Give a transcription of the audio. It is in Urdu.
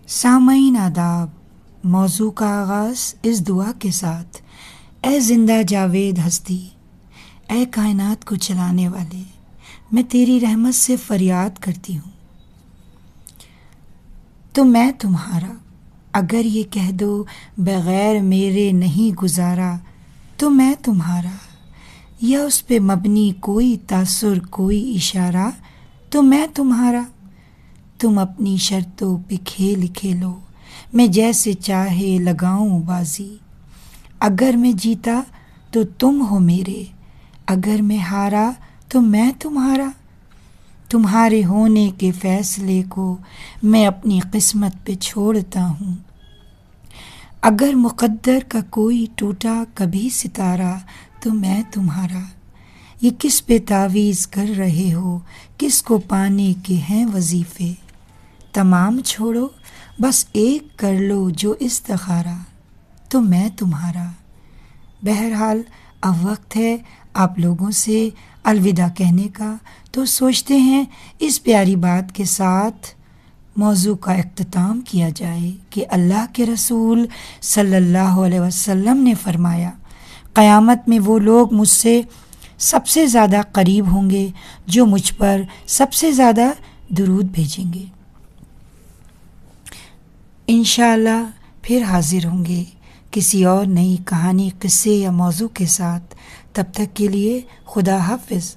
سامعین آداب، موضوع کا آغاز اس دعا کے ساتھ: اے زندہ جاوید ہستی، اے کائنات کو چلانے والے، میں تیری رحمت سے فریاد کرتی ہوں تو میں تمہارا، اگر یہ کہہ دو بغیر میرے نہیں گزارا تو میں تمہارا، یا اس پہ مبنی کوئی تاثر کوئی اشارہ تو میں تمہارا، تم اپنی شرطوں پہ کھیل کھیلو، میں جیسے چاہے لگاؤں بازی، اگر میں جیتا تو تم ہو میرے، اگر میں ہارا تو میں تمہارا، تمہارے ہونے کے فیصلے کو میں اپنی قسمت پہ چھوڑتا ہوں، اگر مقدر کا کوئی ٹوٹا کبھی ستارہ تو میں تمہارا، یہ کس پہ تعویذ کر رہے ہو، کس کو پانے کے ہیں وظیفے، تمام چھوڑو بس ایک کر لو جو استخارہ تو میں تمہارا۔ بہرحال اب وقت ہے آپ لوگوں سے الوداع کہنے کا، تو سوچتے ہیں اس پیاری بات کے ساتھ موضوع کا اختتام کیا جائے کہ اللہ کے رسول صلی اللہ علیہ وسلم نے فرمایا، قیامت میں وہ لوگ مجھ سے سب سے زیادہ قریب ہوں گے جو مجھ پر سب سے زیادہ درود بھیجیں گے۔ انشاءاللہ پھر حاضر ہوں گے کسی اور نئی کہانی، قصے یا موضوع کے ساتھ۔ تب تک کے لیے خدا حافظ۔